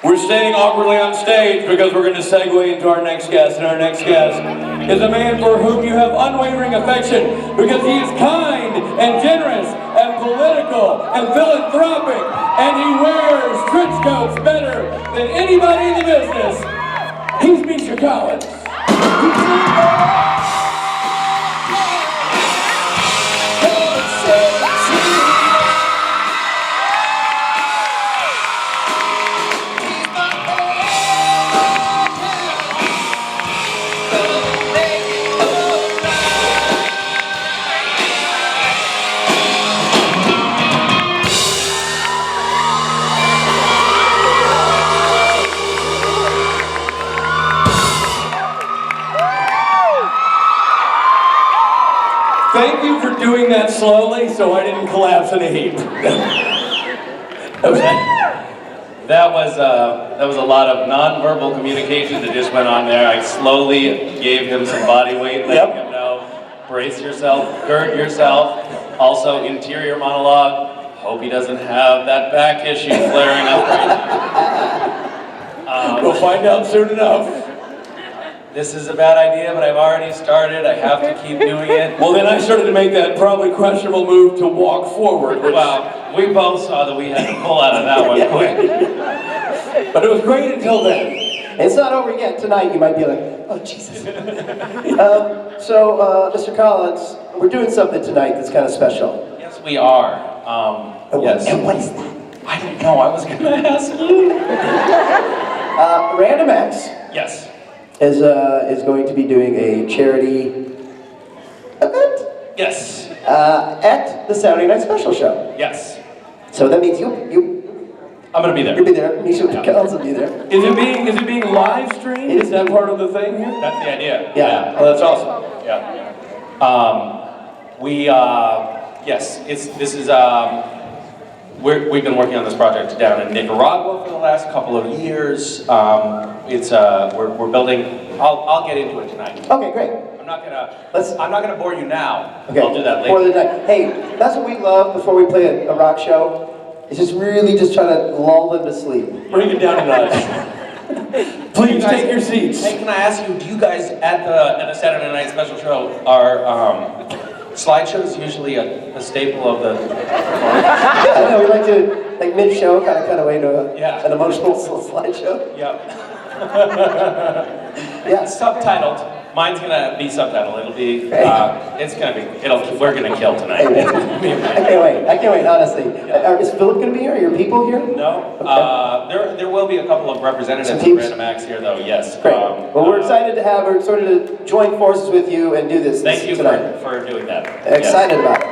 We're staying awkwardly on stage because we're going to segue into our next guest. And our next guest is a man for whom you have unwavering affection because he is kind and generous and political and philanthropic, and he wears trench coats better than anybody in the business. He's Misha Collins. Thank you for doing that slowly so I didn't collapse in a heap. That was a lot of non-verbal communication that just went on there. I slowly gave him some body weight, letting him know, brace yourself, gird yourself. Also, interior monologue. Hope he doesn't have that back issue flaring up right now. We'll find out soon enough. This is a bad idea, but I've already started. I have to keep doing it. Well, then I started to make that probably questionable move to walk forward. Well, we both saw that we had to pull out of that one quick. But it was great until then. It's not over yet. Tonight you might be like, oh, Jesus. Mr. Collins, we're doing something tonight that's kind of special. Yes, we are. Yes. And what is that? I don't know. I was going to ask you. Random X. Yes. Is going to be doing a charity event? Yes. At the Saturday Night Special Show. Yes. So that means you I'm gonna be there. you'll be there. Misha Collins will be there. Is it being live streamed? Is that part of the thing here? That's the idea. Yeah. Oh, that's awesome. Yeah. We've been working on this project down in Nicaragua for the last couple of years. We're building. I'll get into it tonight. Okay, great. I'm not gonna bore you now. Okay. I'll do that later. For the night. Hey, that's what we love before we play a rock show. It's just really just trying to lull them to sleep. Bring it down a notch. Please take your seats. Hey, can I ask you? Do you guys at the Saturday Night Special Show are slideshows usually a staple of the? I know we like to mid-show kind of way to an emotional slideshow. Yeah. Yeah. Subtitled. Mine's gonna be subtitled. It'll be. We're gonna kill tonight. Hey, I can't wait. Honestly, is Philip gonna be here? Are your people here? No. Okay. There will be a couple of representatives of Random Acts here, though. Yes. Great. Well, we're excited to have her sort of to join forces with you and do this. Thank you tonight. for doing that. Excited about it.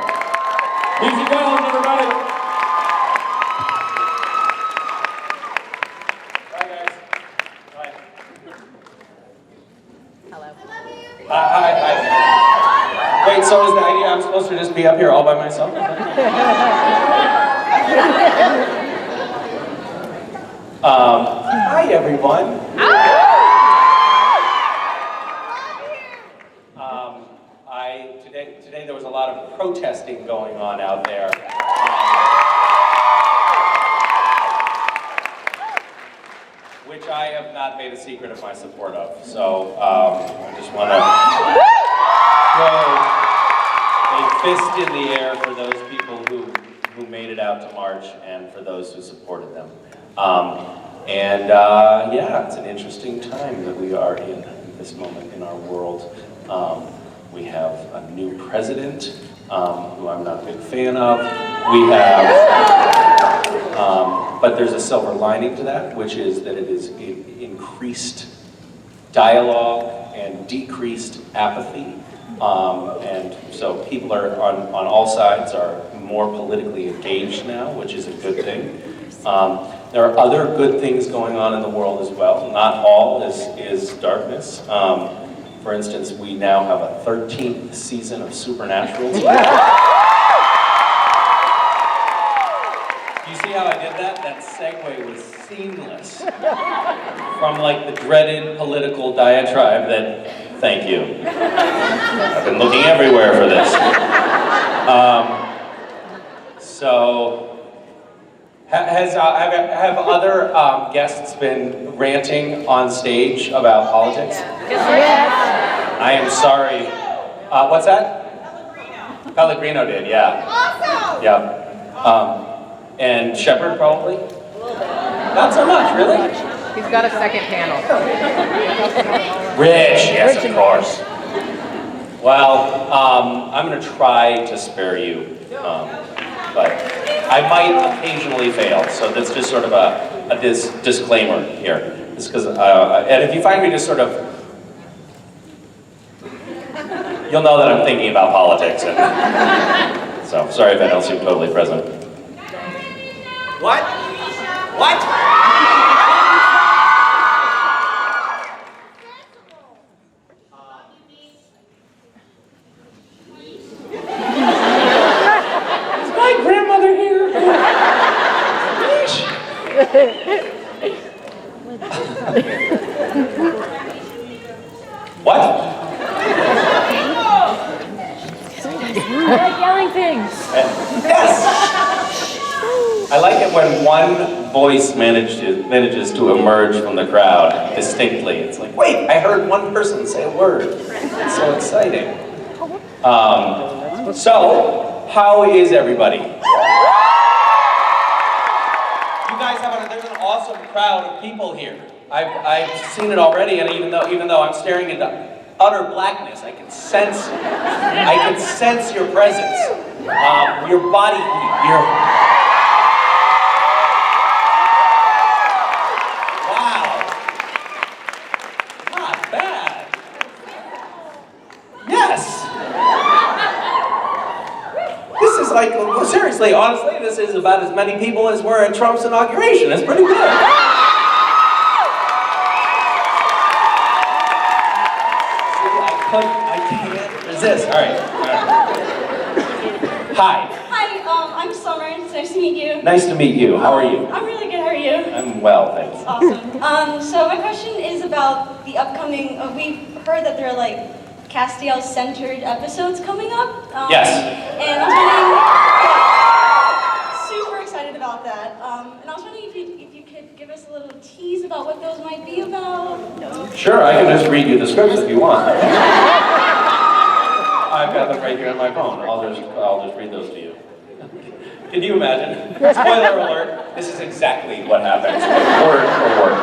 Misha Collins, everybody. Bye, guys. Bye. Hello. Hi. Wait, so is the idea I'm supposed to just be up here all by myself? Hi, everyone. Today there was a lot of protesting going on out there. Which I have not made a secret of my support of. So I just want to throw a fist in the air for those people who made it out to march and for those who supported them. It's an interesting time that we are in this moment in our world. We have a new president, who I'm not a big fan of. But there's a silver lining to that, which is that it is increased dialogue and decreased apathy. And so people are on all sides are more politically engaged now, which is a good thing. There are other good things going on in the world as well. Not all is darkness. For instance, we now have a 13th season of Supernatural. You see how I did that? That segue was seamless. From like the dreaded political diatribe that, thank you. I've been looking everywhere for this. Have other guests been ranting on stage about politics? Yes. I am sorry. What's that? Pellegrino did, yeah. Awesome! Yeah. And Shepard probably? Not so much, really? He's got a second panel. Rich, yes, of course. Well, I'm going to try to spare you, but I might occasionally fail, so that's just sort of a disclaimer here. Just because, and if you find me just sort of, you'll know that I'm thinking about politics. And so, sorry if I don't seem totally present. What? What? What? I like yelling things. Yes! I like it when one voice manages to emerge from the crowd distinctly. It's like, wait, I heard one person say a word. It's so exciting. So, how is everybody? You guys there's an awesome crowd of people here. I've seen it already, and even though I'm staring into utter blackness, I can sense your presence, your body heat, wow, not bad. Yes. This is like, seriously, honestly, this is about as many people as were at Trump's inauguration. It's pretty good. I can't resist. All right. Hi. Hi, I'm Summer. It's nice to meet you. Nice to meet you. How are you? I'm really good. How are you? I'm well, thanks. Awesome. So my question is about the upcoming. We've heard that there are like Castiel-centered episodes coming up. Yes. And I was wondering, super excited about that. And I was wondering if you could give us a little tease about what those might be about. Sure, I can just read you the scripts if you want. I've got them right here on my phone. I'll just read those to you. Can you imagine? Spoiler alert, this is exactly what happens, word for word.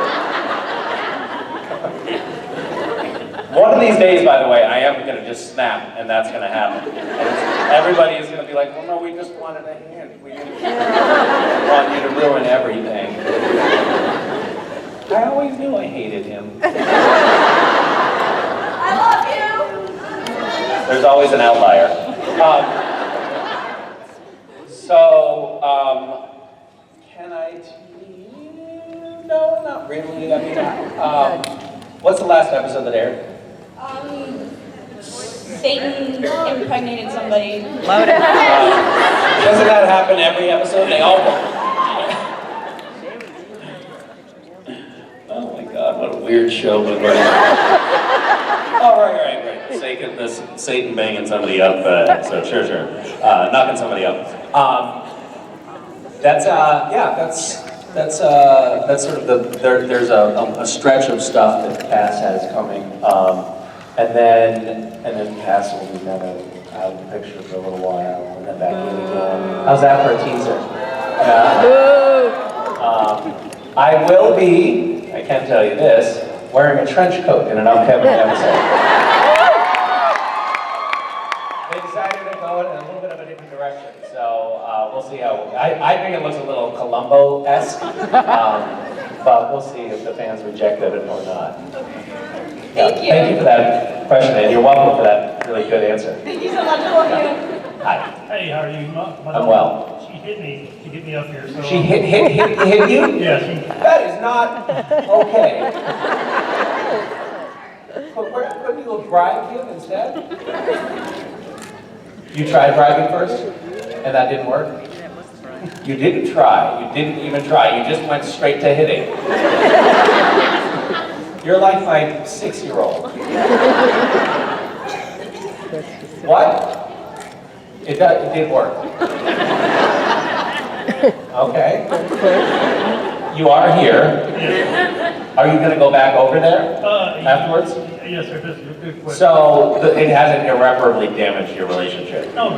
One of these days, by the way, I am going to just snap, and that's going to happen. And everybody is going to be like, well, no, we just wanted a hint. We didn't want you to ruin everything. I always knew I hated him. I love you. There's always an outlier. Can I tell you? No, not really. I mean, what's the last episode that aired? Satan impregnated somebody. Loaded. Doesn't that happen every episode? They all Oh my God, what a weird show we're running. Oh, right. Satan banging somebody up, so sure. Knocking somebody up. That's sort of there's a stretch of stuff that Cass has coming, and then Cass will be kind of out of the picture for a little while, and then back in again. How's that for a teaser? I will be, I can tell you this, wearing a trench coat in an upcoming episode. They decided to go in a little bit of a different direction, so we'll see how. I think it looks a little Columbo-esque, but we'll see if the fans rejected it or not. Thank you. Thank you for that question, and you're welcome for that really good answer. Thank you so much. I love you. Hi. Hey, how are you? I'm well. She hit me to get me up here. So, She hit you? Yeah, she. That is not okay. Couldn't you go drive him instead? You tried driving first, and that didn't work? You didn't try. You didn't even try. You just went straight to hitting. You're like my 6-year-old. What? It did work. Okay. You are here. Are you going to go back over there afterwards? Yes, sir, this is a good question. So it hasn't irreparably damaged your relationship. No,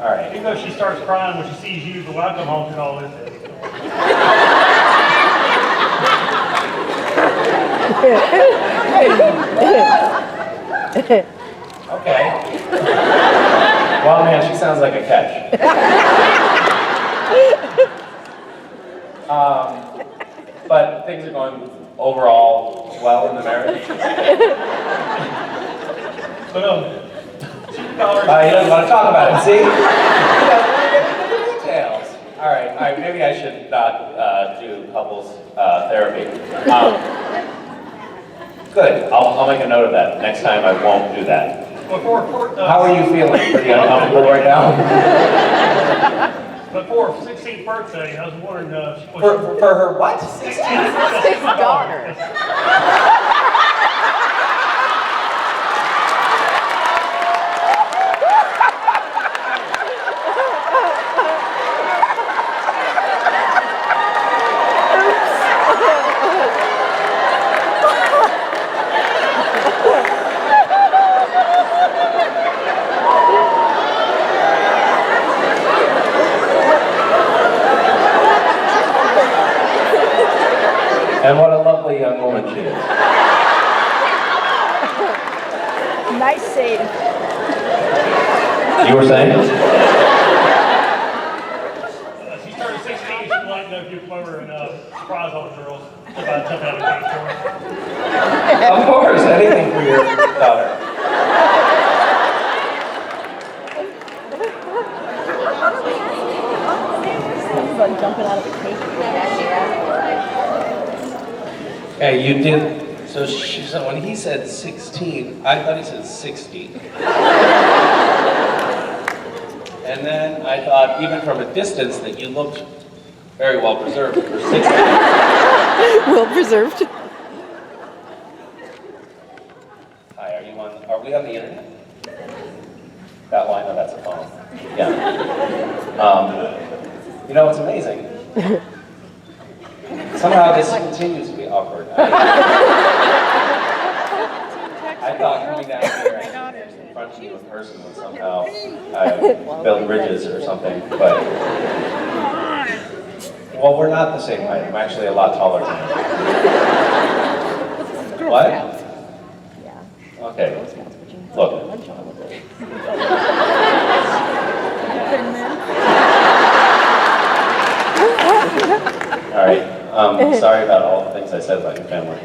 All right. even though she starts crying when she sees you, but when I come home and all this. Okay. Well, man, she sounds like a catch. But things are going overall well in the marriage. But she He doesn't want to talk about it. See? He doesn't want to get into the details. All right. Maybe I should not do couples therapy. Good. I'll make a note of that. Next time I won't do that. How are you feeling? Pretty uncomfortable right now? But for her 16th birthday, I was wondering, For her what? 16th? His daughter. And what a lovely young woman she is. Nice save. You were saying? she started 16, she wanted to know if you come over and surprise all the girls. About something out of cake for her. Of course, anything for your daughter. Like jumping out of a cake. Hey, you did. So when he said 16, I thought he said 60. And then I thought, even from a distance, that you looked very well preserved for 60. Well preserved. Hi, are we on the internet? That line? No, that's a phone. Yeah. You know, it's amazing. Somehow this continues to be awkward. I thought coming down here and confronting you in person would somehow build bridges or something, but... Well, we're not the same height. I'm actually a lot taller than you. What? Okay. Look. All right. Sorry about all the things I said about your family.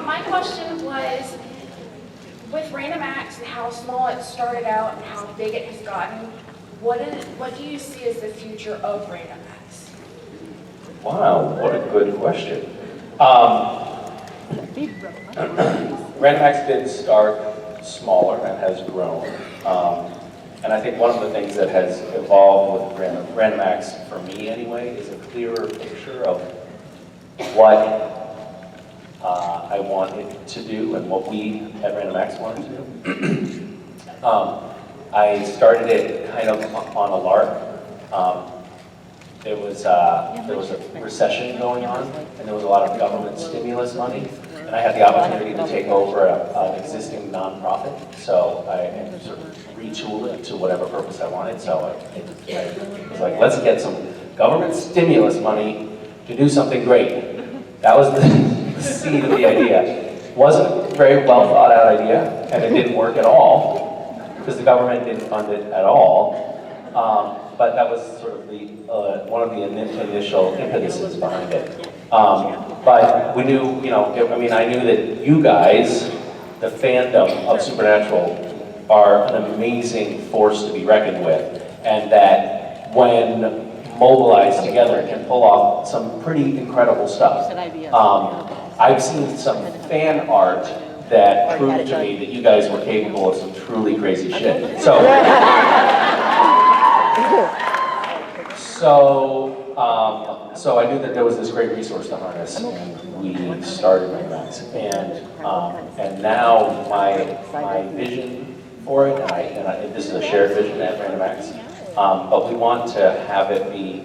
My question was, with Random Acts and how small it started out and how big it has gotten, what do you see as the future of Random Acts? Wow, what a good question. Random Acts did start smaller and has grown. And I think one of the things that has evolved with Random Acts, for me anyway, is a clearer picture of what I wanted to do and what we at Random Acts wanted to do. I started it kind of on a lark. There was a recession going on, and there was a lot of government stimulus money, and I had the opportunity to take over an existing nonprofit, so I sort of retooled it to whatever purpose I wanted. So I was like, let's get some government stimulus money to do something great. That was the seed of the idea. It wasn't a very well thought out idea, and it didn't work at all, because the government didn't fund it at all. But that was sort of the one of the initial impetuses behind it. But we knew, I knew that you guys, the fandom of Supernatural, are an amazing force to be reckoned with, and that when mobilized together can pull off some pretty incredible stuff. I've seen some fan art that proved to me that you guys were capable of some truly crazy shit. So So I knew that there was this great resource to harness, and we started Randomax. And now my vision for it, and this is a shared vision at Randomax, but we want to have it be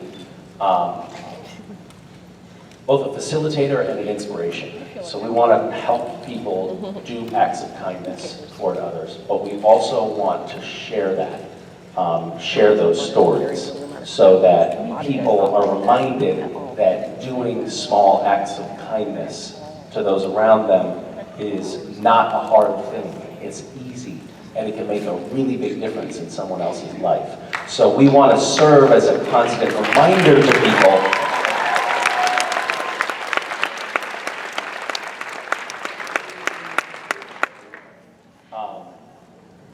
both a facilitator and an inspiration. So we want to help people do acts of kindness toward others, but we also want to share that, share those stories, so that people are reminded that doing small acts of kindness to those around them is not a hard thing. It's easy, and it can make a really big difference in someone else's life. So we want to serve as a constant reminder to people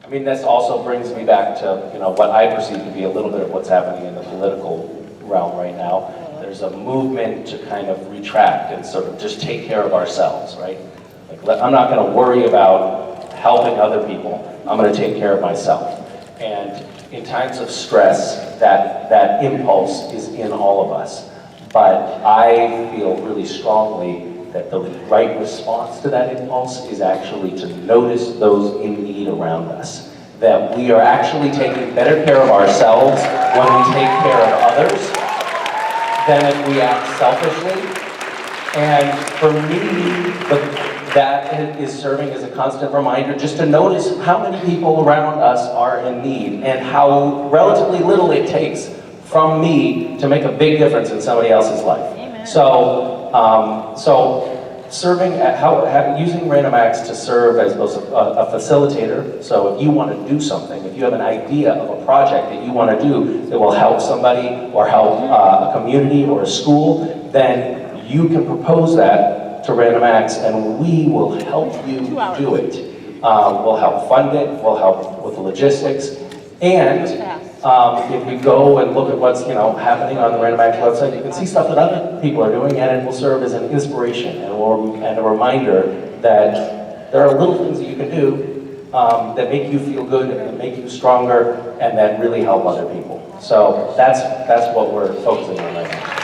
I mean, this also brings me back to, what I perceive to be a little bit of what's happening in the political realm right now. There's a movement to kind of retract and sort of just take care of ourselves, right? Like, I'm not going to worry about helping other people. I'm going to take care of myself. And in times of stress, that impulse is in all of us. But I feel really strongly that the right response to that impulse is actually to notice those in need around us. That we are actually taking better care of ourselves when we take care of others than if we act selfishly. And for me, that is serving as a constant reminder just to notice how many people around us are in need and how relatively little it takes from me to make a big difference in somebody else's life. Amen. So serving using Randomax to serve as both a facilitator. So if you want to do something, if you have an idea of a project that you want to do that will help somebody or help a community or a school, then you can propose that to Randomax, and we will help you do it. We'll help fund it. We'll help with the logistics, and if you go and look at what's happening on the Randomax website, you can see stuff that other people are doing, and it will serve as an inspiration and a reminder that there are little things that you can do that make you feel good and that make you stronger and that really help other people. So that's what we're focusing on right now.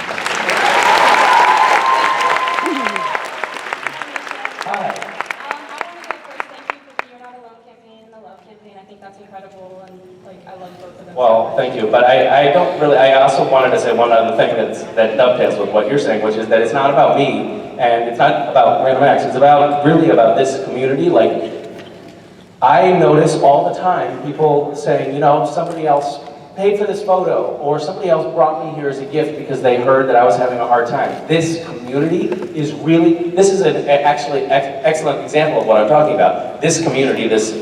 I want to say first, thank you for the You're Not Alone campaign and the Love campaign. I think that's incredible, and I love both of them. Well, thank you, but I also wanted to say one other thing that dovetails with what you're saying, which is that it's not about me, and it's not about Randomax, it's really about this community. Like, I notice all the time people saying, somebody else paid for this photo, or somebody else brought me here as a gift because they heard that I was having a hard time. This community is this is actually excellent example of what I'm talking about. This community, this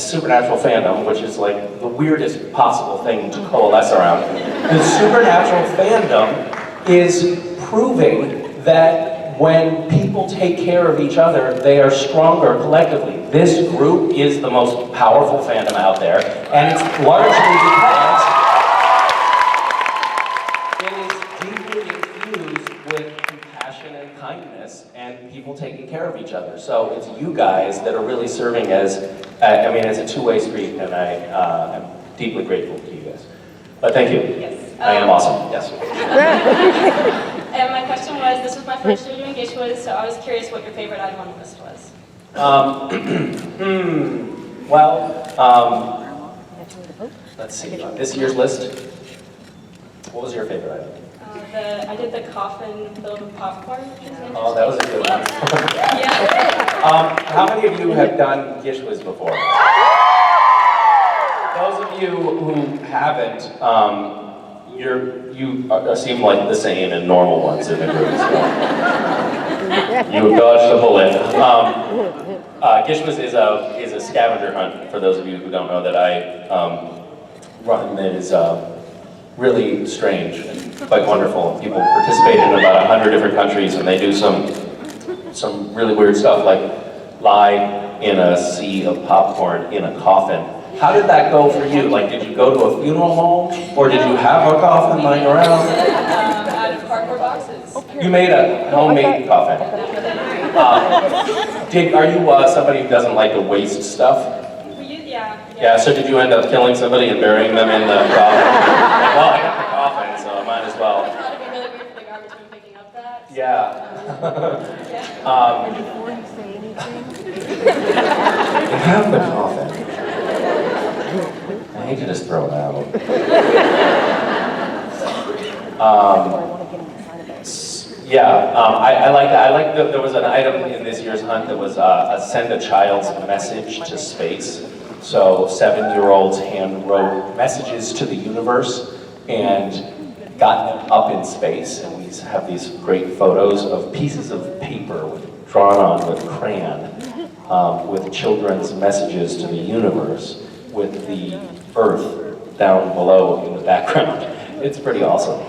Supernatural fandom, which is like the weirdest possible thing to coalesce around. The Supernatural fandom is proving that when people take care of each other, they are stronger collectively. This group is the most powerful fandom out there, and it's largely because it is deeply infused with compassion and kindness and people taking care of each other. So it's you guys that are really serving as, it's a two-way street, and I'm deeply grateful to you guys. But thank you. Yes. I am awesome, yes. And my question was, this was my first year doing GISH quiz, so I was curious what your favorite item on the list was. Let's see, on this year's list, what was your favorite item? I did the coffin filled with popcorn, which is interesting. Oh, that was a good one. Yeah. How many of you have done GISH quiz before? Those of you who haven't, you seem like the sane and normal ones in the group. So. You have dodged the bullet. GISH quiz is a scavenger hunt, for those of you who don't know, that I run. That is really strange and quite wonderful. People participate in about 100 different countries, and they do some really weird stuff, like lie in a sea of popcorn in a coffin. How did that go for you? Like, did you go to a funeral home, or did you have a coffin lying around? Out of cardboard boxes. You made a homemade coffin. Are you somebody who doesn't like to waste stuff? Yeah, so did you end up killing somebody and burying them in the coffin? Well, I got the coffin, so I might as well. Before you say anything, You have the coffin. I hate to just throw it out. I like that. I like that there was an item in this year's hunt that was send a child's message to space. So 7-year-olds hand wrote messages to the universe and got them up in space. And we have these great photos of pieces of paper drawn on with crayon with children's messages to the universe with the Earth down below in the background. It's pretty awesome.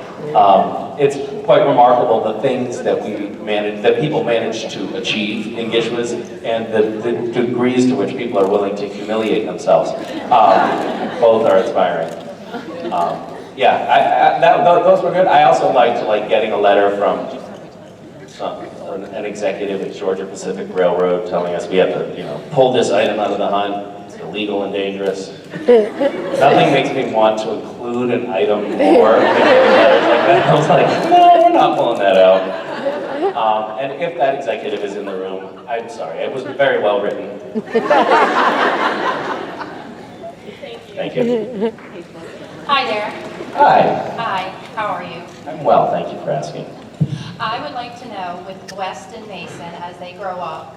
It's quite remarkable the things that people manage to achieve in GISH and the degrees to which people are willing to humiliate themselves. Both are inspiring. Those were good. I also liked getting a letter from an executive at Georgia Pacific Railroad telling us we have to, pull this item out of the hunt. It's illegal and dangerous. Nothing makes me want to include an item more than getting letters like that. I was like, no, we're not pulling that out. And if that executive is in the room, I'm sorry. It was very well written. Thank you. Hi there. Hi. Hi, how are you? I'm well, thank you for asking. I would like to know, with West and Mason, as they grow up,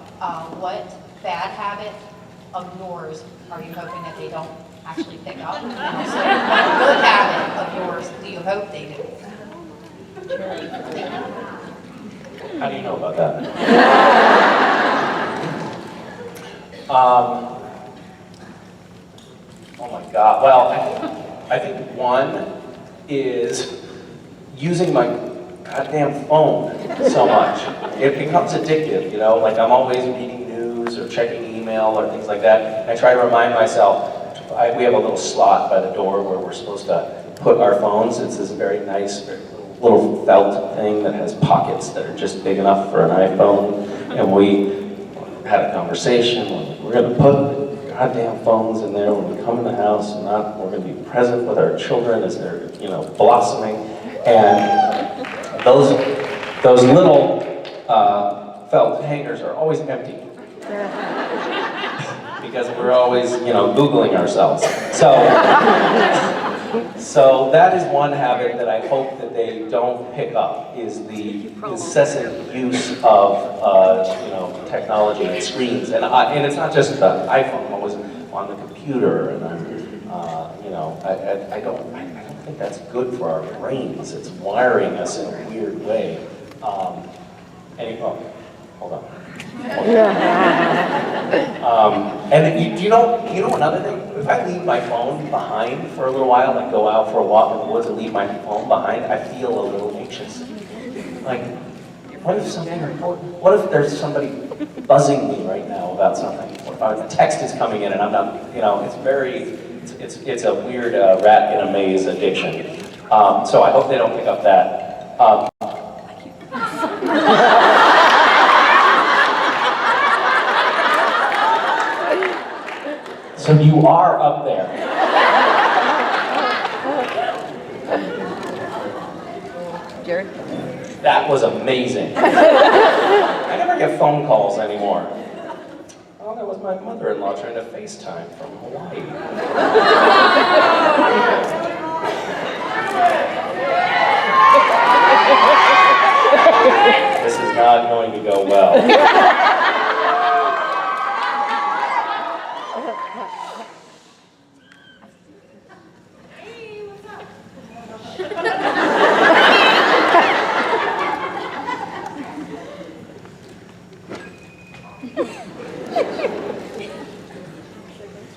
what bad habit of yours are you hoping that they don't actually pick up? And also, what good habit of yours do you hope they do? How do you know about that? Oh my God. Well, I think one is using my goddamn phone so much. It becomes addictive, I'm always reading news or checking email or things like that. I try to remind myself, we have a little slot by the door where we're supposed to put our phones. It's this very nice little felt thing that has pockets that are just big enough for an iPhone. And we had a conversation, we're gonna put goddamn phones in there when we come in the house, and we're going to be present with our children as they're, blossoming. And those little felt hangers are always empty because we're always, Googling ourselves. So that is one habit that I hope that they don't pick up, is the incessant use of technology and screens. And it's not just the iPhone. I'm always on the computer, and I don't think that's good for our brains. It's wiring us in a weird way. Hold on. And you know another thing? If I leave my phone behind for a little while, like go out for a walk in the woods and leave my phone behind, I feel a little anxious. Like, what if something important? What if there's somebody buzzing me right now about something? What if a text is coming in and I'm not, it's a weird rat in a maze addiction. So I hope they don't pick up that. So you are up there. Jared? That was amazing. I never get phone calls anymore. Oh, that was my mother-in-law trying to FaceTime from Hawaii. This is not going to go well.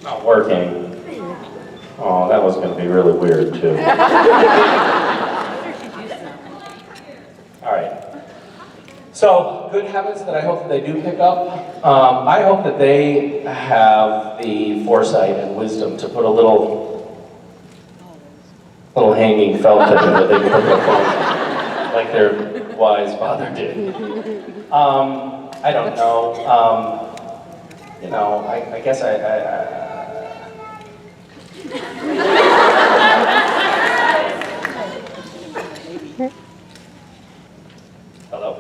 Not working. Oh, that was going to be really weird too. All right. So, good habits that I hope that they do pick up. I hope that they have the foresight and wisdom to put a little hanging felt in there that they can put their phone on, like their wise father did. I don't know. I guess Hello?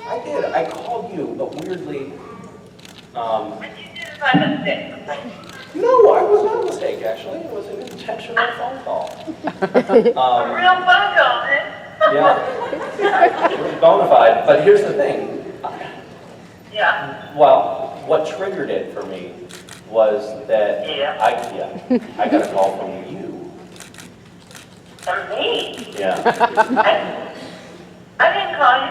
I did. I called you, but weirdly. But you did it by mistake. No, I was not a mistake, actually. It was an intentional phone call. A real phone call, man. Yeah. It was bona fide. But here's the thing. Yeah. Well, what triggered it for me was that I got a call from you. From me? Yeah. I didn't call you.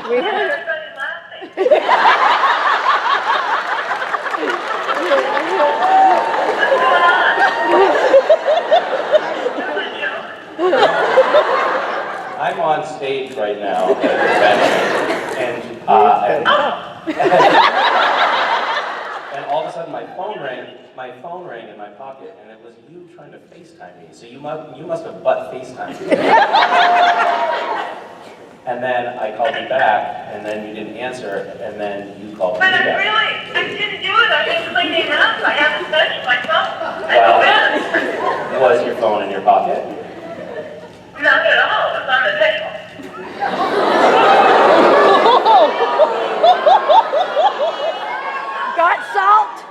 We Why is heard everybody laughing? What's going on? I'm on stage right now at an convention, and all of a sudden my phone rang in my pocket, and it was you trying to FaceTime me. So you must have butt FaceTimed me. And then I called you back, and then you didn't answer, and then you called me But back. I didn't do it. I've been cleaning up. I haven't touched my phone. Well, was your phone in your pocket? Not at all. It was on the table. got salt.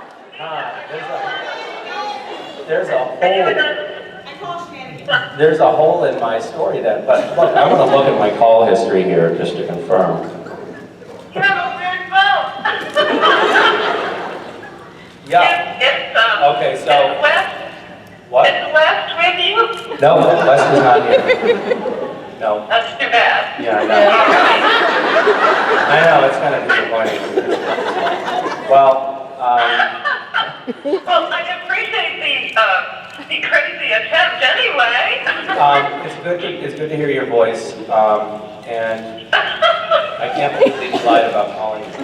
There's a hole in my story then, but look, I'm going to look at my call history here just to confirm. You have a weird phone. Yeah. Okay, so. Is West? What? Is West with you? No, Wes is not here. No. That's too bad. Yeah, I know. I know, it's kind of disappointing. Well, Well, I appreciate the crazy attempt anyway. it's good to hear your voice, and I can't believe that you lied about calling me. You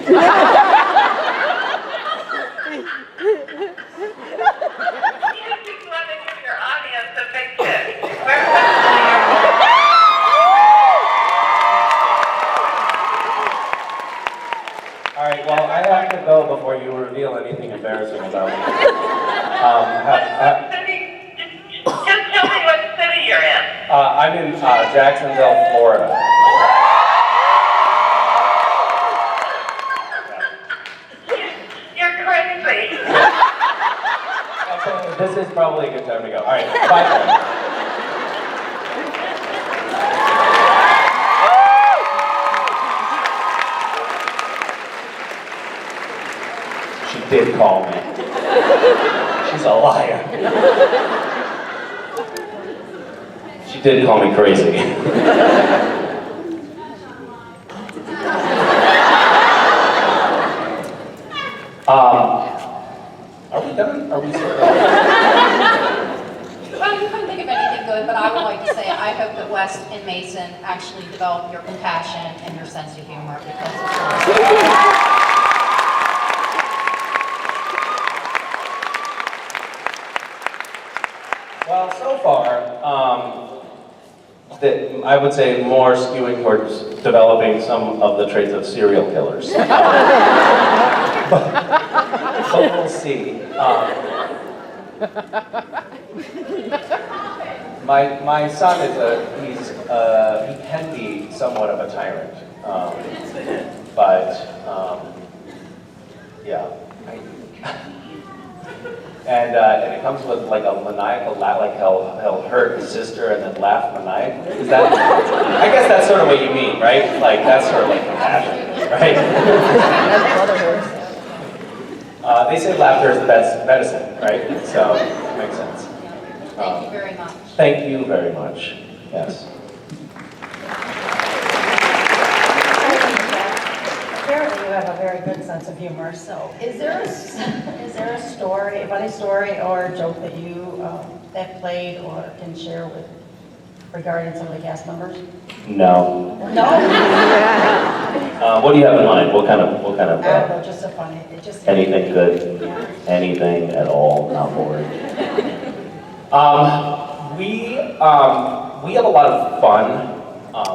just want to give your audience a big tip. All right, well, I have to go before you reveal anything embarrassing about me. Just tell me what city you're in. I'm in Jacksonville, Florida. You're crazy. Okay, this is probably a good time to go. All right, bye. She did call me. She's a liar. She did call me crazy. Are we done? Are we still done? Well, you couldn't think of anything good, but I would like to say I hope that West and Mason actually develop your compassion and your sense of humor because it's Well, so far, I would say more skewing towards developing some of the traits of serial killers. But we'll see. My son he can be somewhat of a tyrant, but yeah. And it comes with like a maniacal laugh, like he'll hurt his sister and then laugh maniacally. Is that? I guess that's sort of what you mean, right? Like that's sort of like compassion, right? They say laughter is the best medicine, right? So it makes sense. Thank you very much. Thank you very much. Yes. Apparently you have a very good sense of humor, so is there a story, a funny story or a joke that you have played or can share with regarding some of the cast members? No. No? What do you have in mind? What kind of? I don't know, just a funny, it just... Anything good? Yeah. Anything at all? Not bored. We have a lot of fun.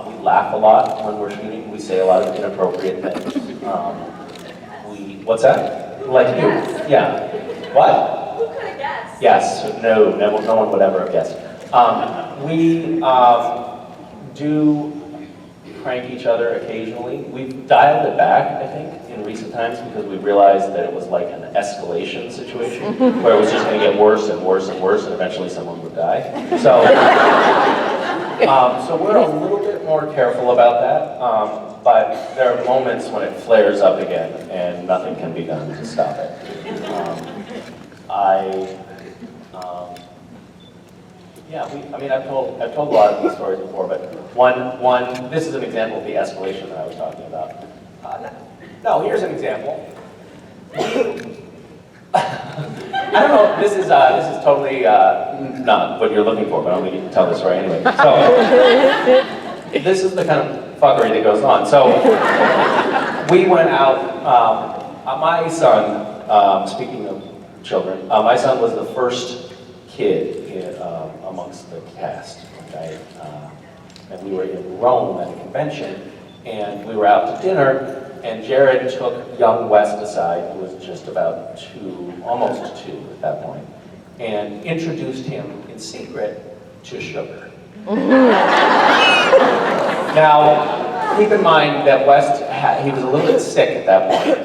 We laugh a lot when we're shooting. We say a lot of inappropriate things. What's that? Like you? Yeah. What? Who could have guessed? Yes. No one would ever have guessed. We do prank each other occasionally. We've dialed it back, I think, in recent times because we realized that it was like an escalation situation where it was just going to get worse and worse and worse, and eventually someone would die. So, so we're a little bit more careful about that, but there are moments when it flares up again and nothing can be done to stop it. I've told a lot of these stories before, but this is an example of the escalation that I was talking about. No, here's an example. I don't know, this is totally not what you're looking for, but I'm going to tell this story anyway. So, this is the kind of fuckery that goes on. So, we went out, my son, speaking of children, my son was the first kid amongst the cast, okay? And we were in Rome at a convention, and we were out to dinner, and Jared took young West aside, who was just about almost two at that point, and introduced him in secret to sugar. Now, keep in mind that West, he was a little bit sick at that point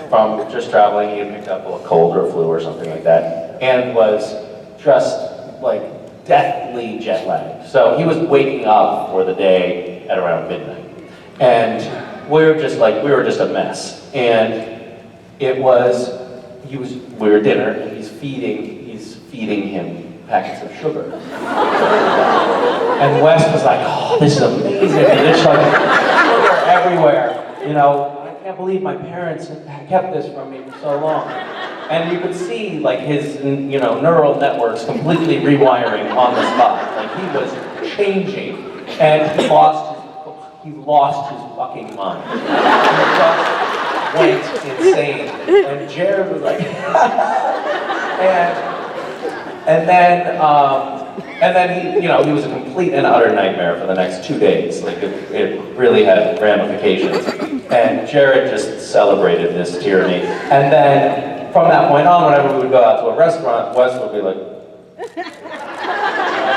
from just traveling. He had picked up a cold or a flu or something like that, and was just like deathly jet lagged. So he was waking up for the day at around midnight. And we were just a mess. And we were at dinner, and he's feeding him packets of sugar. And Wes was like, oh, this is amazing. And there's like sugar everywhere. You know, I can't believe my parents kept this from me for so long. And you could see like his, neural networks completely rewiring on the spot. Like he was changing, and he lost his fucking mind. He just went insane. And Jared was like, and then he, he was a complete and utter nightmare for the next 2 days. Like it really had ramifications. And Jared just celebrated this tyranny. And then from that point on, whenever we would go out to a restaurant, Wes would be like,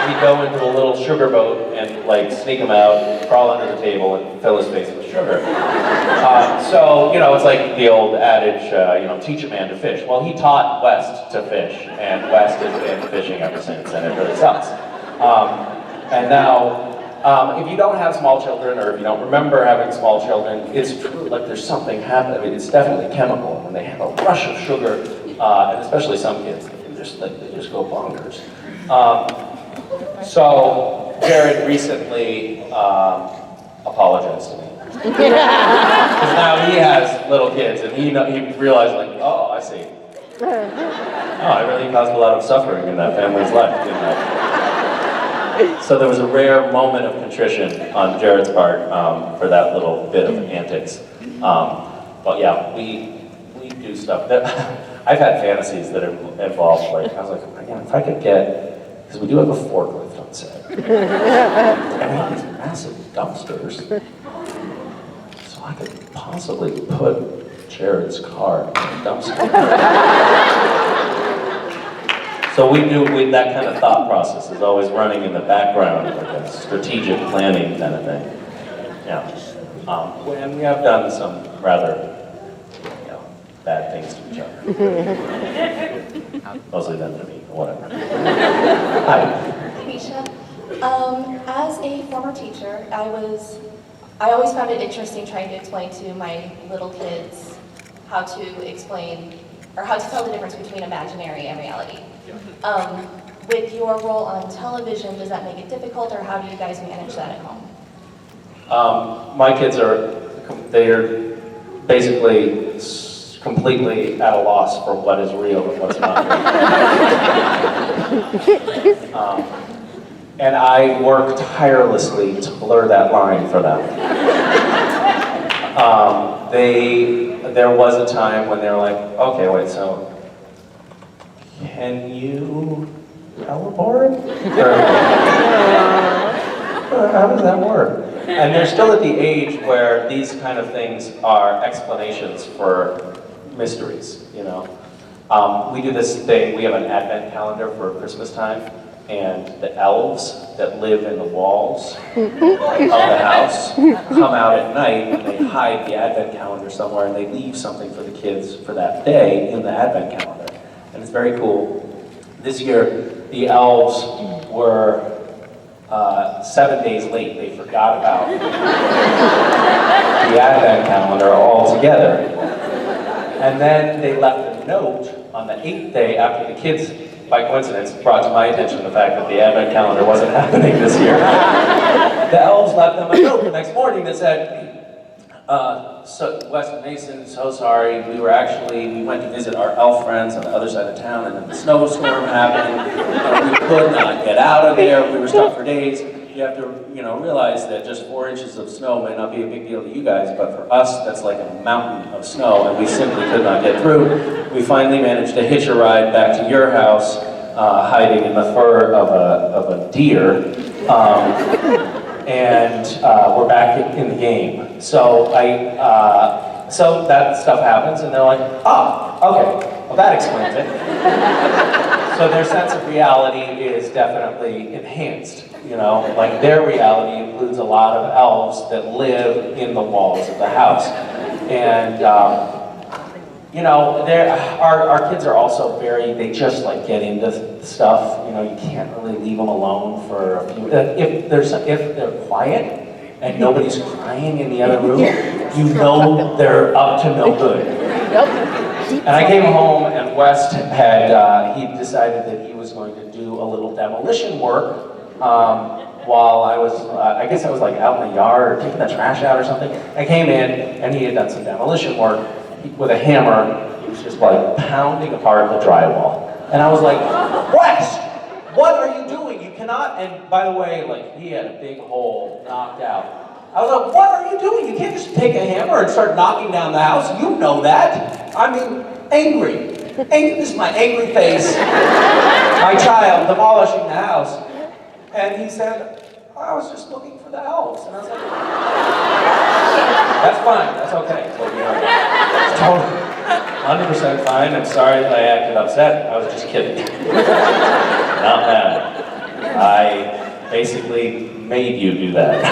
he'd go into a little sugar boat and like sneak him out, crawl under the table, and fill his face with sugar. So, it's like the old adage, teach a man to fish. Well, he taught West to fish, and West has been fishing ever since, and it really sucks. And now, if you don't have small children, or if you don't remember having small children, it's true, like there's something happening. I mean, it's definitely chemical. When they have a rush of sugar, and especially some kids, they just go bonkers. So Jared recently apologized to me. Because now he has little kids, and he realized, like, oh, I see. Oh, I really caused a lot of suffering in that family's life, didn't I? So there was a rare moment of contrition on Jared's part for that little bit of antics. But yeah, we do stuff that I've had fantasies that involve, like, I was like, if I could get, because we do have a forklift on set. We have these massive dumpsters. So I could possibly put Jared's car in the dumpster. So that kind of thought process is always running in the background, like a strategic planning kind of thing. Yeah. And we have done some rather, bad things to each other. Mostly them to me, whatever. Hi. Misha, as a former teacher, I always found it interesting trying to explain to my little kids how to explain, or how to tell the difference between imaginary and reality. With your role on television, does that make it difficult, or how do you guys manage that at home? My kids they're basically completely at a loss for what is real and what's not real. And I work tirelessly to blur that line for them. There was a time when they were like, okay, wait, so can you teleport? How does that work? And they're still at the age where these kind of things are explanations for mysteries, We do this thing, we have an advent calendar for Christmas time, And the elves that live in the walls of the house come out at night and they hide the advent calendar somewhere and they leave something for the kids for that day in the advent calendar. And it's very cool. This year, the elves were 7 days late. They forgot about the advent calendar altogether. And then they left a note on the 8th day after the kids, by coincidence, brought to my attention the fact that the advent calendar wasn't happening this year. The elves left them a note the next morning that said, so West Mason, so sorry, we went to visit our elf friends on the other side of town and then the snowstorm happened. We could not get out of there, we were stuck for days. You have to, realize that just 4 inches of snow may not be a big deal to you guys, but for us, that's like a mountain of snow, and we simply could not get through. We finally managed to hitch a ride back to your house, hiding in the fur of a deer, and we're back in the game. So so that stuff happens, and they're like, okay, well that explains it. So their sense of reality is definitely enhanced. Like their reality includes a lot of elves that live in the walls of the house. And, our kids are also they just like get into stuff. You can't really leave them alone for a few, if they're quiet and nobody's crying in the other room, they're up to no good. And I came home and West had, he decided that he was going to do a little demolition work while I was, I guess I was like out in the yard or taking the trash out or something. I came in and he had done some demolition work with a hammer. He was just like pounding apart the drywall. And I was like, West, what are you doing? You cannot, and by the way, like he had a big hole knocked out. I was like, what are you doing? You can't just take a hammer and start knocking down the house. You know that. I mean, angry. This is my angry face. My child demolishing the house. And he said, I was just looking for the elves. And I was like, that's fine, that's okay. It's totally 100% fine. I'm sorry that I acted upset. I was just kidding. Not mad. I basically made you do that.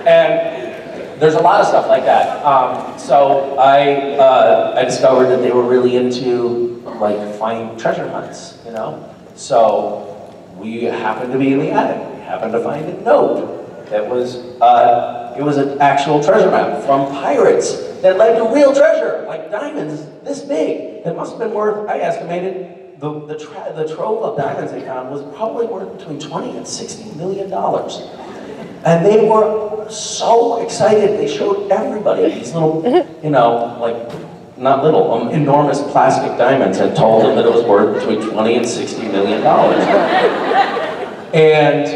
And there's a lot of stuff like that. So I discovered that they were really into like finding treasure hunts, So we happened to be in the attic. We happened to find a note that was, it was an actual treasure map from pirates that led to real treasure, like diamonds this big. That must have been worth, I estimated, the trove of diamonds they found was probably worth between $20 and $60 million. And they were so excited, they showed everybody these little, not little, enormous plastic diamonds and told them that it was worth between $20 and $60 million. And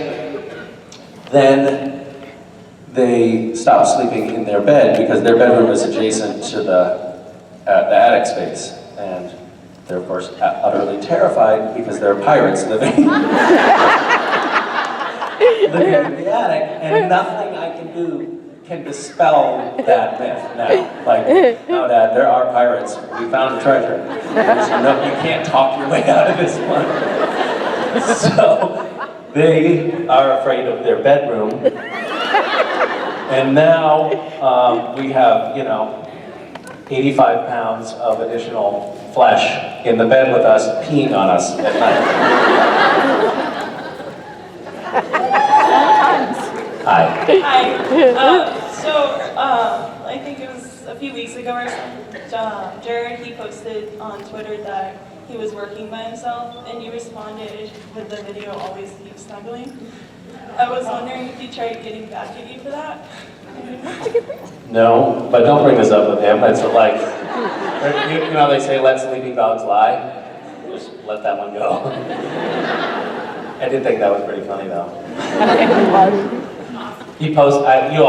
then they stopped sleeping in their bed because their bedroom is adjacent to the attic space. And they're, of course, utterly terrified because they're pirates living in the attic, and nothing I can do can dispel that myth now. Like, no, Dad, there are pirates. We found a treasure. You can't talk your way out of this one. So they are afraid of their bedroom. And now we have, 85 pounds of additional flesh in the bed with us, peeing on us at night. Hi. Hi. I think it was a few weeks ago or something, Jared, he posted on Twitter that he was working by himself, and you responded with the video Always Keep Snuggling. I was wondering if you tried getting back at you for that? No, but don't bring this up with him. It's like, they say let sleeping dogs lie. Just let that one go. I did think that was pretty funny though. He posted, you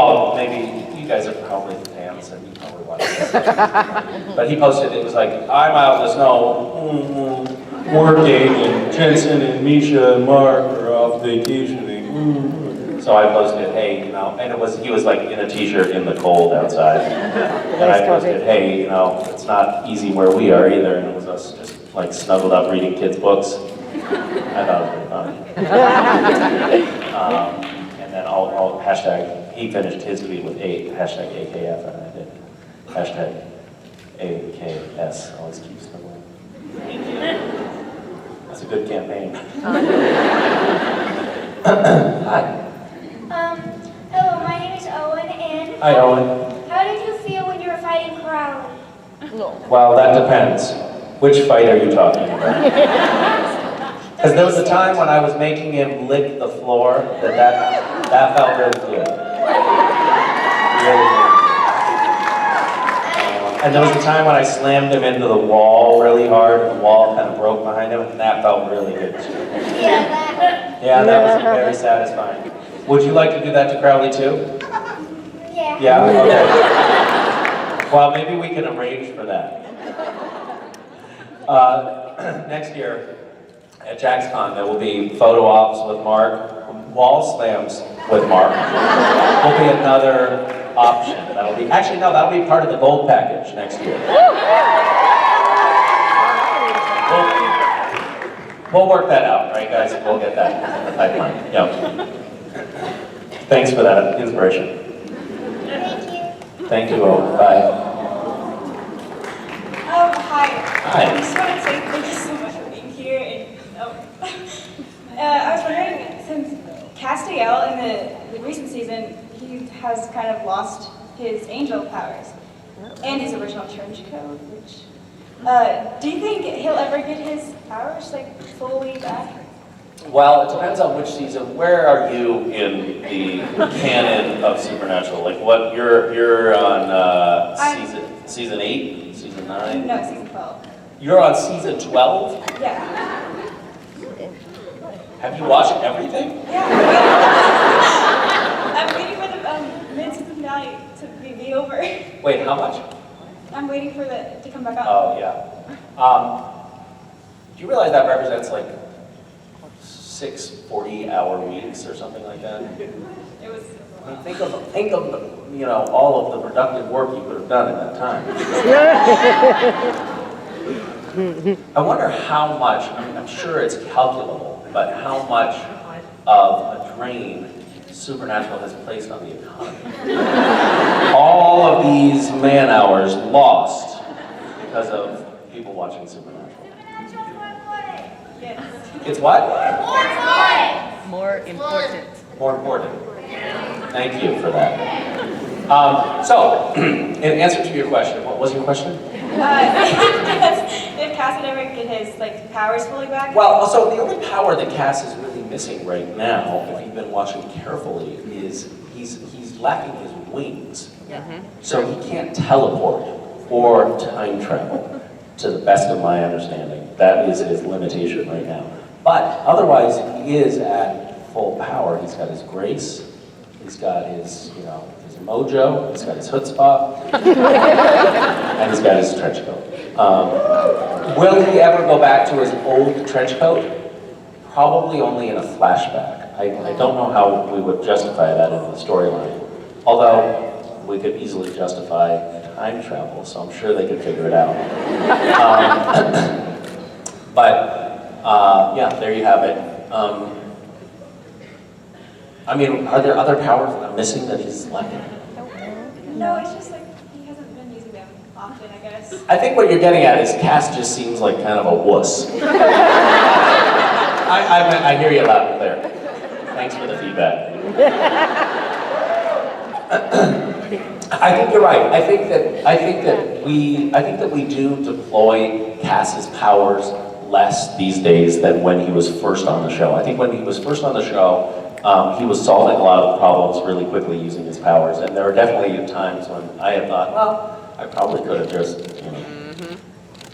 guys are probably fans and you probably watch it. But he posted, it was like, I'm out in the snow, working, and Jensen and Misha and Mark are off vacationing. So I posted, hey, and he was like in a t-shirt in the cold outside. And I posted, hey, it's not easy where we are either, and it was us just like snuggled up reading kids' books. I thought it was pretty funny. And then I'll hashtag, he finished his tweet with hashtag AKF, and I did hashtag AKS, always keeps the win. That's a good campaign. Hi. Hello, my name is Owen, and Hi, Owen. how did you feel when you were fighting Crowley? Well, that depends. Which fight are you talking about? Because there was a time when I was making him lick the floor that felt really good. Really good. And there was a time when I slammed him into the wall really hard, and the wall kind of broke behind him, and that felt really good too. Yeah, that was very satisfying. Would you like to do that to Crowley too? Yeah. Yeah? Okay. Well, maybe we can arrange for that. Next year at JaxCon, there will be photo ops with Mark, wall slams with Mark. Will be another option. That'll be, actually no, that'll be part of the gold package next year. We'll work that out, right guys? We'll get that in the pipeline. Yep. Thanks for that inspiration. Thank you. Thank you, Owen. Bye. Hi. Hi. I just want to say thank you so much for being here. And I was wondering, since Castiel in the recent season, he has kind of lost his angel powers and his original trench coat, which, do you think he'll ever get his powers like fully back? Well, it depends on which season. Where are you in the canon of Supernatural? Like what, you're on season 8, season 9? No, season 12. You're on season 12? Yeah. Have you watched everything? Yeah. I'm waiting for the mid-season finale to be over. Wait, how much? I'm waiting for to come back up. Oh, yeah. Do you realize that represents like 6 40-hour weeks or something like that? It was. I mean, think of you know, all of the productive work you could have done in that time. I wonder how much, I'm sure it's calculable, but how much of a drain Supernatural has placed on the economy. All of these man hours lost because of people watching Supernatural. It's what? More important. More important. Thank you for that. So, in answer to your question, what was your question? If Cass would ever get his like powers fully back? Well, so the only power that Cass is really missing right now, if you've been watching carefully, is he's lacking his wings. So he can't teleport or time travel, to the best of my understanding. That is his limitation right now. But otherwise, he is at full power. He's got his grace, he's got his, you know, his mojo, he's got his chutzpah, and he's got his trench coat. Will he ever go back to his old trench coat? Probably only in a flashback. I don't know how we would justify that in the storyline. Although, we could easily justify time travel, so I'm sure they could figure it out. Yeah, there you have it. I mean, are there other powers that I'm missing that he's lacking? No, it's just like he hasn't been using them often, I guess. I think what you're getting at is Cass just seems like kind of a wuss. I hear you loud and clear. Thanks for the feedback. I think you're right. I think that we do deploy Cass's powers less these days than when he was first on the show. I think when he was first on the show, he was solving a lot of problems really quickly using his powers, and there are definitely times when I have thought, well, I probably could have just, you know,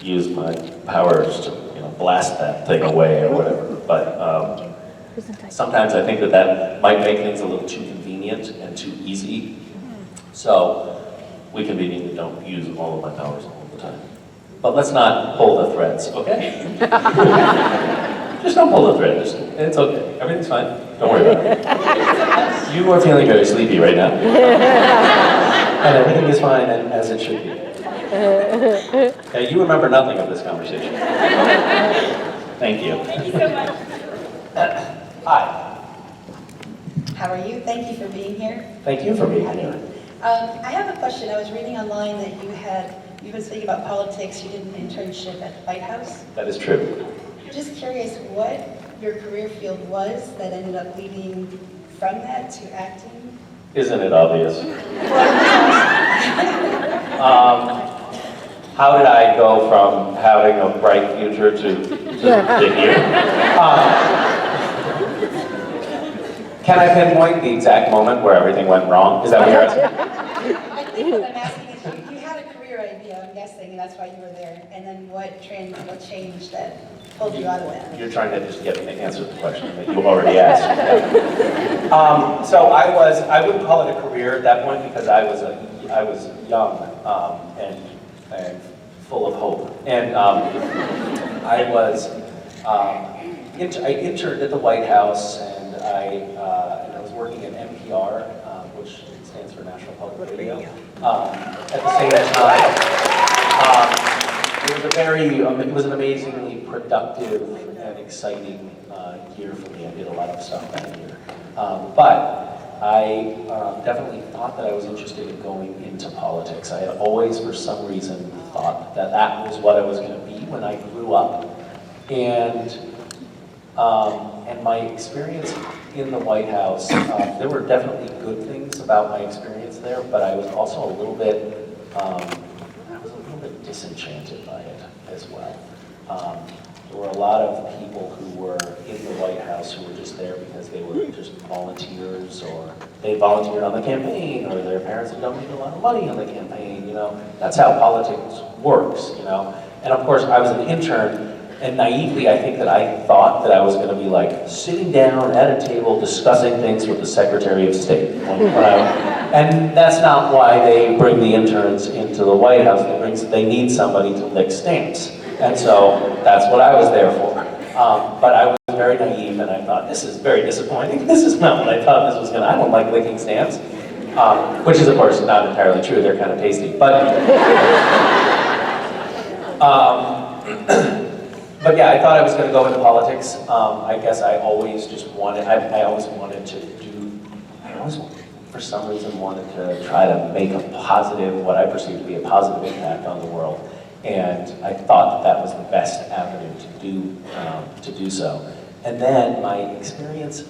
used my powers to, you know, blast that thing away or whatever. But sometimes I think that might make things a little too convenient and too easy. So we conveniently don't use all of my powers all the time. But let's not pull the threads, okay? Just don't pull the thread. It's okay. Everything's fine. Don't worry about it. You are feeling very sleepy right now. And everything is fine and as it should be. Okay, you remember nothing of this conversation. Thank you. Thank you so much. Hi. How are you? Thank you for being here. Thank you for being here. I have a question. I was reading online that you've been speaking about politics. You did an internship at the White House. That is true. Just curious what your career field was that ended up leading from that to acting. Isn't it obvious? How did I go from having a bright future to here? Can I pinpoint the exact moment where everything went wrong? Is that what you're asking? I think what I'm asking is you had a career idea, I'm guessing, and that's why you were there. And then what changed that pulled you out of that? You're trying to just get me to answer the question that you already asked. So I wouldn't call it a career at that point because I was young and full of hope. And I interned at the White House, and I was working at NPR, which stands for National Public Radio. At the same time, it was an amazingly productive and exciting year for me. I did a lot of stuff that year. But I definitely thought that I was interested in going into politics. I had always, for some reason, thought that that was what I was going to be when I grew up. And my experience in the White House, there were definitely good things about my experience there, but I was also a little bit disenchanted by it as well. There were a lot of people who were in the White House who were just there because they were just volunteers, or they volunteered on the campaign, or their parents had donated a lot of money on the campaign, you know. That's how politics works, you know. And of course, I was an intern, and naively, I think that I thought that I was going to be like sitting down at a table discussing things with the Secretary of State. And that's not why they bring the interns into the White House. They need somebody to lick stamps. And so that's what I was there for. But I was very naive, and I thought, this is very disappointing. This is not what I thought this was going to. I don't like licking stamps. Which is, of course, not entirely true. They're kind of tasty. But yeah, I thought I was going to go into politics. I guess I always just wanted, for some reason, wanted to try to make a positive, what I perceived to be a positive impact on the world. And I thought that was the best avenue to do so. And then my experience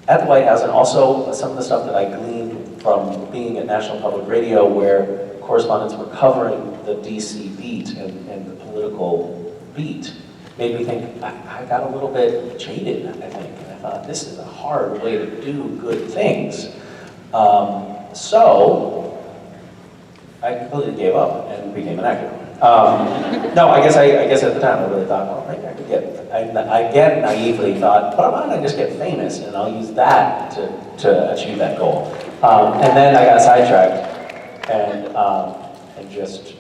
at the White House, and also some of the stuff that I gleaned from being at National Public Radio, where correspondents were covering the DC beat and the political beat, made me think, I got a little bit jaded, I think. And I thought, this is a hard way to do good things. So I completely gave up and became an actor. No, I guess at the time I really thought, well, maybe I could I again naively thought, why don't I just get famous and I'll use that to achieve that goal. And then I got sidetracked and just,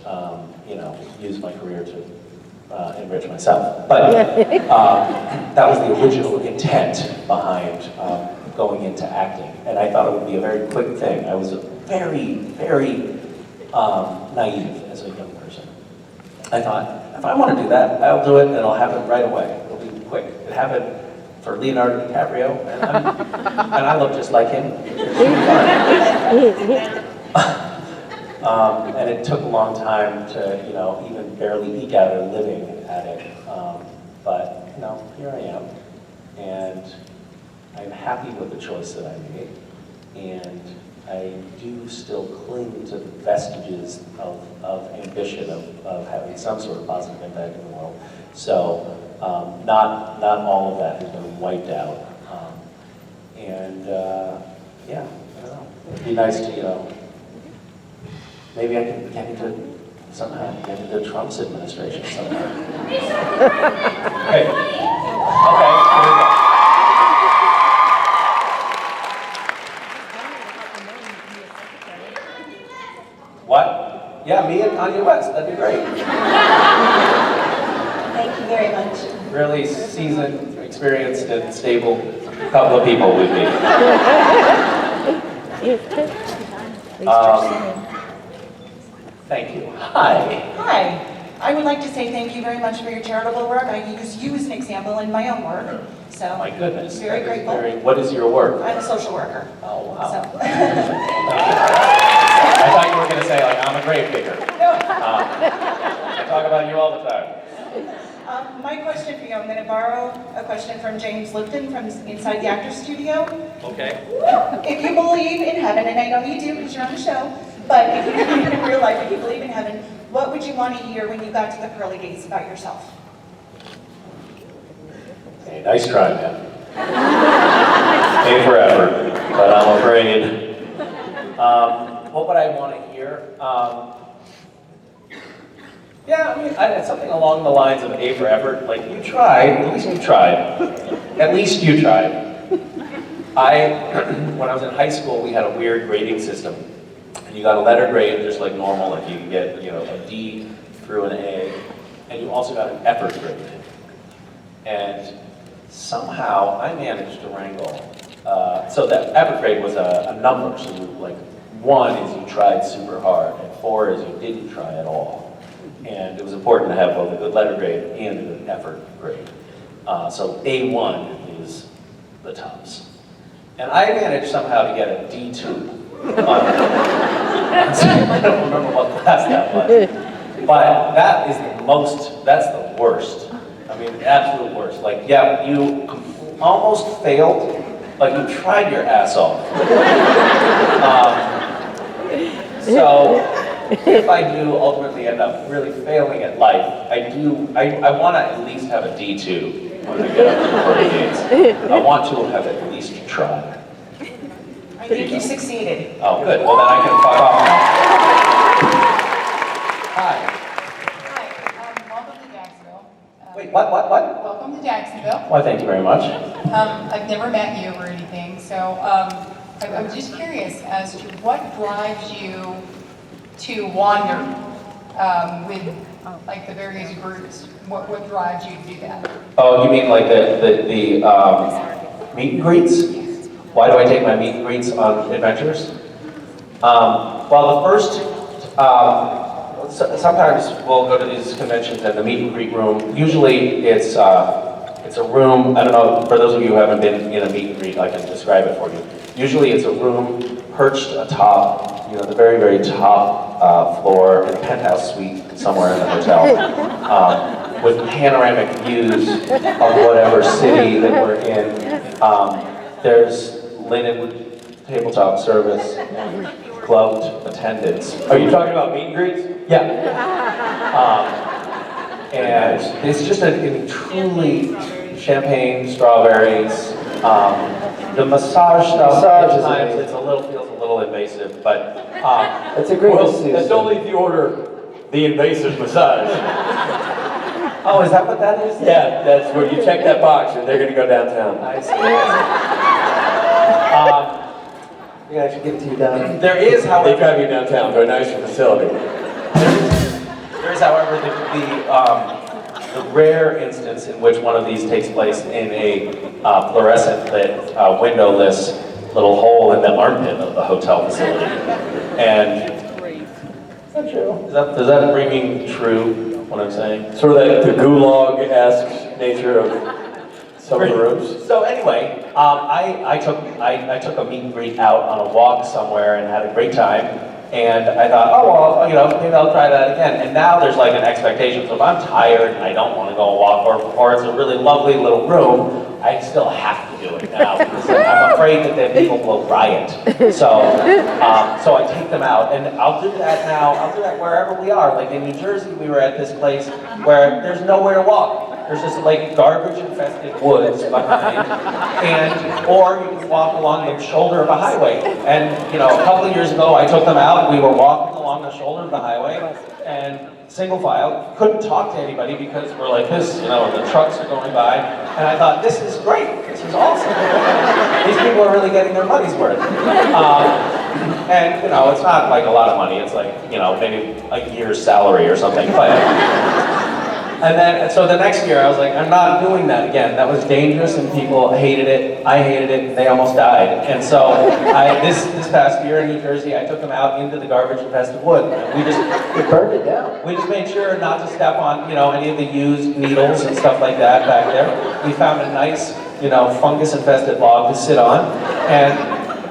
used my career to enrich myself. But that was the original intent behind going into acting. And I thought it would be a very quick thing. I was very, very naive as a young person. I thought, if I want to do that, I'll do it and it'll happen right away. It'll be quick. It happened for Leonardo DiCaprio, and I look just like him. And it took a long time to, even barely eke out a living at it. But, here I am. And I'm happy with the choice that I made. And I do still cling to the vestiges of ambition, of having some sort of positive impact in the world. So, not all of that has been wiped out. Yeah, I don't know. It'd be nice to, maybe I can get into Trump's administration somehow. Okay. Okay, here we go. What? Yeah, me and Kanye West, that'd be great. Thank you very much. Really seasoned, experienced, and stable couple of people would be. Thank you. Hi. Hi. I would like to say thank you very much for your charitable work. I use you as an example in my own work, so. My goodness. Very that is grateful. what is your work? I'm a social worker. Oh, wow. So. I thought you were going to say, like, I'm a grave digger. I talk about you all the time. My question for you, I'm going to borrow a question from James Lipton from inside the Actors Studio. Okay. If you believe in heaven, and I know you do because you're on the show, but if you in real life, if you believe in heaven, what would you want to hear when you got to the pearly gates about yourself? Hey, nice try, man. A for effort, but I'm afraid. What would I want to hear? Yeah, I mean, it's something along the lines of A for effort. Like, you tried, at least you tried. At least you tried. When I was in high school, we had a weird grading system. And you got a letter grade just like normal, like you can get, a D through an A. And you also got an effort grade. And somehow I managed to wrangle. So that effort grade was a number. So you, like, 1 is you tried super hard, and 4 is you didn't try at all. And it was important to have both a good letter grade and a good effort grade. So A1 is the tops. And I managed somehow to get a D2. I don't remember what class that was. But that is that's the worst. I mean, the absolute worst. Like, yeah, you almost failed, but you tried your ass off. So, if I do ultimately end up really failing at life, I want to at least have a D2 when I get up to the pearly gates. I want to have at least tried. I think you succeeded. Oh, good. Well, then I can fuck off now. Hi. Hi, welcome to Jacksonville. Wait, what? Welcome to Jacksonville. Why, thank you very much. I've never met you or anything, so I'm just curious as to what drives you to wander with like the various groups. What drives you to do that? Oh, you mean like the meet and greets? Why do I take my meet and greets on adventures? Well, the first, sometimes we'll go to these conventions and the meet and greet room, usually it's a room, I don't know, for those of you who haven't been in a meet and greet, I can describe it for you. Usually it's a room perched atop, the very, very top floor in a penthouse suite somewhere in the hotel, with panoramic views of whatever city that we're in. There's linen tabletop service, gloved attendants. Are you talking about meet and greets? Yeah. And it's just a truly champagne, strawberries. The massage stuff, sometimes it feels a little invasive, but It's a great decision. That's only if you order the invasive massage. Oh, is that what that is? Yeah, that's where you check that box and they're going to go downtown. I see. Yeah, I should give it to you down. There is, however, They drive you downtown to a nicer facility. there is, however, the rare instance in which one of these takes place in a fluorescent lit, windowless little hole in the armpit of the hotel facility. And is that true? Does that ring true? What I'm saying? Sort of the gulag-esque nature of some of the rooms. So anyway, I took a meet and greet out on a walk somewhere and had a great time. And I thought, oh well, maybe I'll try that again. And now there's like an expectation. So if I'm tired and I don't want to go walk, or it's a really lovely little room, I still have to do it now because I'm afraid that people will riot. So I take them out, and I'll do that now. I'll do that wherever we are. Like in New Jersey, we were at this place where there's nowhere to walk. There's just like garbage-infested woods behind, or you can walk along the shoulder of a highway. And a couple of years ago, I took them out. We were walking along the shoulder of the highway, and single file, couldn't talk to anybody because we're like this, and the trucks are going by. And I thought, this is great. This is awesome. These people are really getting their money's worth. And it's not like a lot of money. It's like maybe a year's salary or something, but. And so the next year I was like, I'm not doing that again. That was dangerous and people hated it. I hated it and they almost died. And so this past year in New Jersey, I took them out into the garbage infested wood. And We burned it down. we just made sure not to step on, any of the used needles and stuff like that back there. We found a nice, fungus infested log to sit on.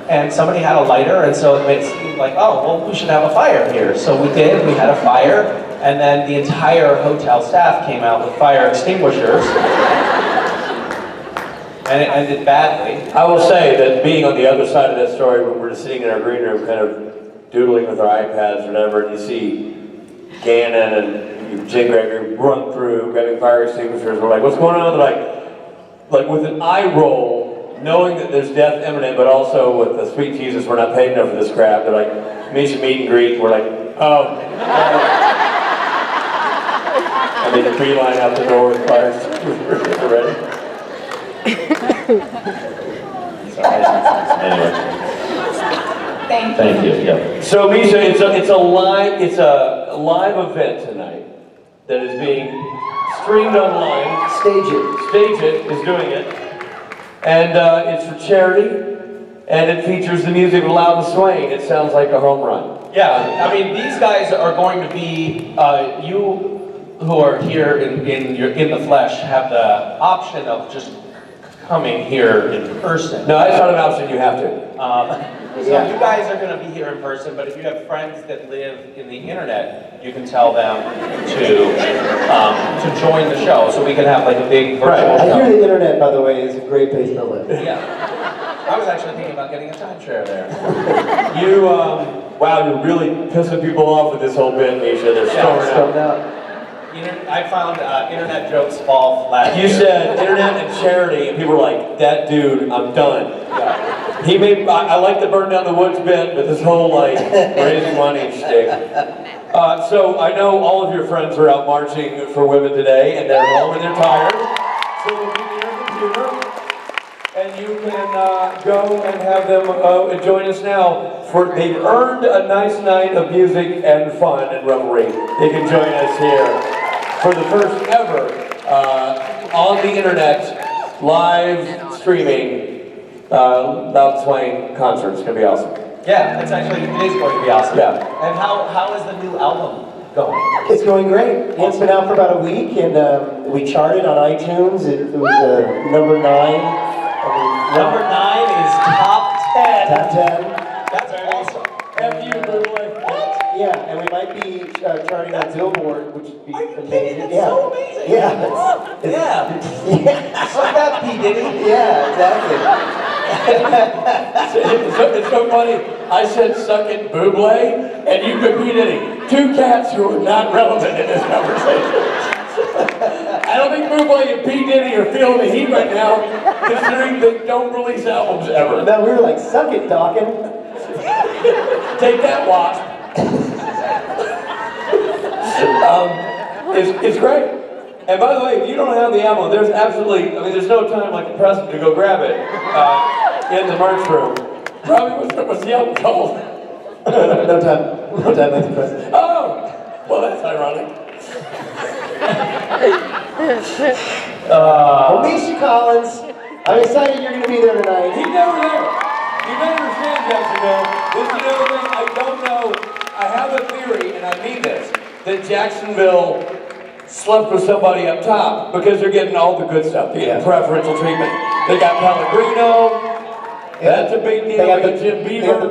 And somebody had a lighter, and so it seemed like, oh, well, we should have a fire here. So we did, we had a fire, and then the entire hotel staff came out with fire extinguishers. And it ended badly. I will say that being on the other side of that story, when we're just sitting in our green room, kind of doodling with our iPads or whatever, and you see Gannon and Jim Gregory run through, grabbing fire extinguishers, we're like, what's going on? They're like with an eye roll, knowing that there's death imminent, but also with the sweet Jesus, we're not paid enough for this crap. They're like, Misha meet and greet, we're like, oh. And they beeline out the door with fire extinguishers already. Anyway. Thank you. Yeah. So Misha, it's a live event tonight that is being streamed online. Stage It is doing it. And it's for charity, and it features the music of Loud and Swain. It sounds like a home run. Yeah, I mean, these guys are going to be, you who are here in the flesh have the option of just coming here in person. No, it's not an option, you have to. So you guys are going to be here in person, but if you have friends that live in the internet, you can tell them to join the show, so we can have like a big virtual I show. hear the internet, by the way, is a great place to live. Yeah. I was actually thinking about getting a timeshare there. Wow, you're really pissing people off with this whole bit, Misha. They're storming out. I found internet jokes fall flat. You said internet and charity, and people were like, that dude, I'm done. Yeah. I like the burn down the woods bit, but this whole raising money shtick. So I know all of your friends are out marching for women today, and they're home and they're tired. So we'll give you your computer, and you can go and have them join us now. They've earned a nice night of music and fun and revelry. They can join us here for the first ever on the internet live streaming Loud Swain concert. It's going to be awesome. Yeah, it is going to be awesome. Yeah. And how is the new album going? It's going great. It's been out for about a week, and we charted on iTunes. It was number 9. Number 9 is top 10. Top 10. That's awesome. F you, Booble. Yeah, and we might be charting on Billboard, which would be amazing. It's so amazing. Yeah. Yeah. Suck that, P. Diddy. Yeah, exactly. It's so funny. I said suck it, Booble, and you could beat any. Two cats who are not relevant in this conversation. I don't think Booble and P. Diddy are feeling the heat right now, considering they don't release albums ever. No, we were like, suck it, Dawkins. Take that, Wasp. It's great. And by the way, if you don't have the album, there's no time like the present to go grab it in the merch room. Probably was young cold. No time like the present. Oh, well, that's ironic. Well, Misha Collins, I'm excited you're going to be there tonight. He's never there. You better understand, Jacksonville. This is another thing I don't know. I have a theory, and I mean this, that Jacksonville slept with somebody up top because they're getting all the good stuff. They get preferential treatment. They got Pellegrino. That's a big deal. They got Jim Beaver.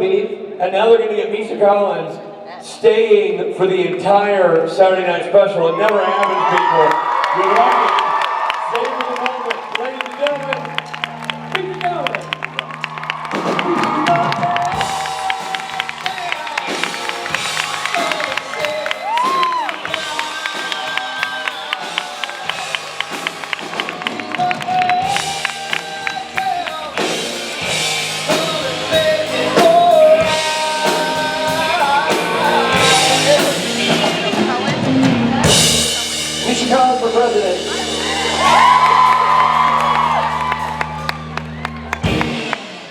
And now they're going to get Misha Collins staying for the entire Saturday night special. It never happens, people. You're lucky. Stay for the moment. Ladies and gentlemen, Misha Collins. Misha Collins for president.